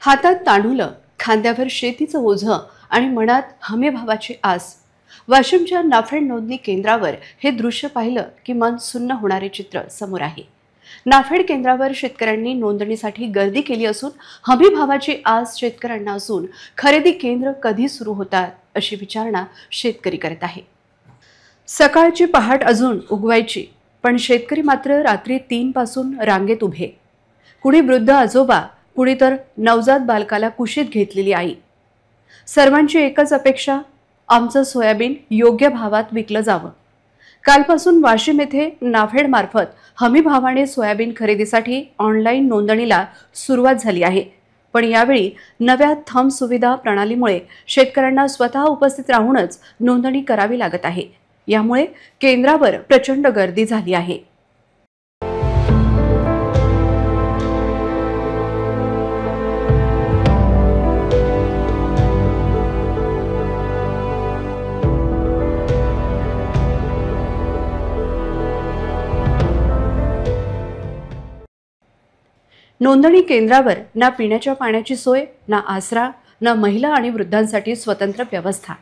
हातात तांडुलं, खांद्यावर शेतीचं ओझं आणि मनात हमीभावाची आस. वाशिमच्या नाफेड नोंदणी केंद्रावर हे दृश्य पाहिलं की मन सुन्न होणारे चित्र समोर आहे. नाफेड केंद्रावर शेतकऱ्यांनी नोंदणीसाठी गर्दी केली असून हमीभावाची आस शेतकऱ्यांना असून खरेदी केंद्र कधी सुरू होतात अशी विचारणा शेतकरी करत आहे. सकाळची पहाट अजून उगवायची, पण शेतकरी मात्र रात्री 3 पासून रांगेत उभे. कुणी वृद्ध आजोबा, कुणी तर नवजात बालकाला कुशीत घेतलेली आई. सर्वांची एकच अपेक्षा, आमचं सोयाबीन योग्य भावात विकलं जावं. कालपासून वाशिम येथे नाफेड मार्फत हमी भावाने सोयाबीन खरेदीसाठी ऑनलाईन नोंदणीला सुरुवात झाली आहे. पण यावेळी नव्या थंब सुविधा प्रणालीमुळे शेतकऱ्यांना स्वतः उपस्थित राहूनच नोंदणी करावी लागत आहे. यामुळे केंद्रावर प्रचंड गर्दी झाली आहे. नोंदणी केंद्रावर ना पिण्याच्या पाण्याची सोय, ना आसरा, ना महिला आणि वृद्धांसाठी स्वतंत्र व्यवस्था.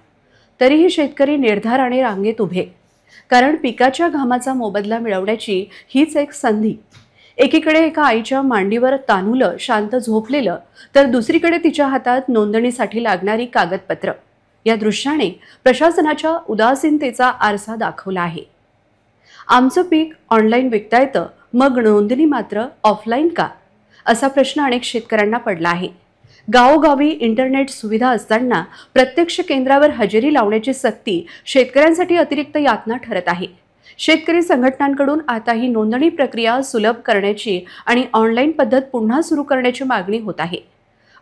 तरीही शेतकरी निर्धाराने रांगेत उभे, कारण पिकाच्या घामाचा मोबदला मिळवण्याची हीच एक संधी. एकीकडे एका आईच्या मांडीवर तान्हुलं शांत झोपलेलं, तर दुसरीकडे तिच्या हातात नोंदणीसाठी लागणारी कागदपत्र. या दृश्याने प्रशासनाच्या उदासीनतेचा आरसा दाखवला आहे. आमचं पीक ऑनलाईन विकता येतं, मग नोंदणी मात्र ऑफलाईन का, असा प्रश्न अनेक शेतकऱ्यांना पडला आहे. गावोगावी इंटरनेट सुविधा असताना प्रत्यक्ष केंद्रावर हजेरी लावण्याची सक्ती शेतकऱ्यांसाठी अतिरिक्त यातना ठरत आहे. शेतकरी संघटनांकडून आता ही नोंदणी प्रक्रिया सुलभ करण्याची आणि ऑनलाईन पद्धत पुन्हा सुरू करण्याची मागणी होत आहे.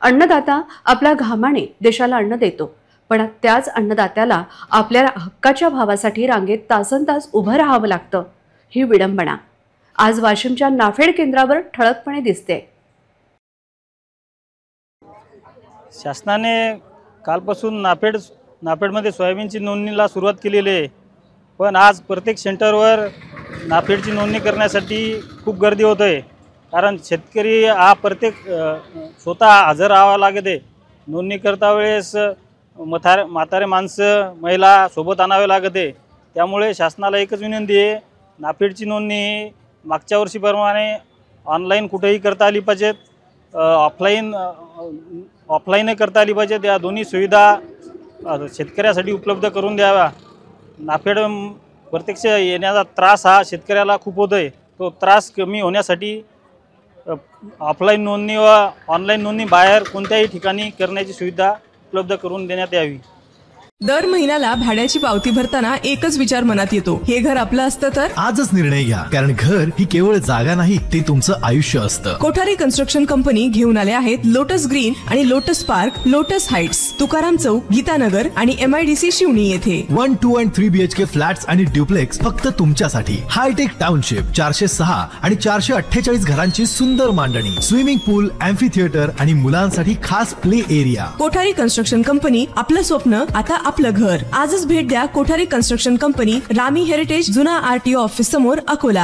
अन्नदाता आपल्या घामाने देशाला अन्न देतो, पण त्याच अन्नदात्याला आपल्या हक्काच्या भावासाठी रांगेत तासनतास उभं राहावं लागतं. ही विडंबना आज वाशिमच्या नाफेड केंद्रावर ठळकपणे दिसते. शासनाने कालपासून नाफेडमध्ये सोयाबीनची नोंदणीला सुरुवात केलेली आहे. पण आज प्रत्येक सेंटरवर नाफेडची नोंदणी करण्यासाठी खूप गर्दी होत आहे. कारण शेतकरी हा प्रत्येक स्वतः हजर राहावा लागत आहे. नोंदणी करता वेळेस म्हातारे माणसं, महिला सोबत आणावे लागत आहे. त्यामुळे शासनाला एकच विनंती आहे, नाफेडची नोंदणी मागच्या वर्षीप्रमाणे ऑनलाईन कुठेही करता आली पाहिजेत, ऑफलाईन करता आली पाहिजेत. या दोन्ही सुविधा शेतकऱ्यासाठी उपलब्ध करून द्याव्या. नाफेड प्रत्यक्ष येण्याचा त्रास हा शेतकऱ्याला खूप होतो आहे. तो त्रास कमी होण्यासाठी ऑफलाईन नोंदणी व ऑनलाईन नोंदणी बाहेर कोणत्याही ठिकाणी करण्याची सुविधा उपलब्ध करून देण्यात यावी. दर महिन्याला भाड्याची पावती भरताना एकच विचार मनात येतो, हे घर आपलं असतं तर. आजच निर्णय घ्या, कारण घर ही केवळ जागा नाही, ते तुमचं आयुष्य असतं. कोठारी कन्स्ट्रक्शन कंपनी घेऊन आले आहेत लोटस ग्रीन आणि lotus park, lotus heights, Tukaram Chowk, Gitanagar आणि MIDC शिवणी येथे 1, 2 आणि 3 BHK फ्लॅट्स आणि ड्युप्लेक्स फक्त तुमच्यासाठी. हायटेक टाउनशिप 406 आणि 448 घरांची सुंदर मांडणी, स्विमिंग पूल, एम्फी थिएटर आणि मुलांसाठी खास play area. Kothari construction company, आपलं स्वप्न आता आपलं घर. आजच भेट द्या कोठारी कन्स्ट्रक्शन कंपनी, रामी हेरिटेज, जुना RTO ऑफिस समोर, अकोला.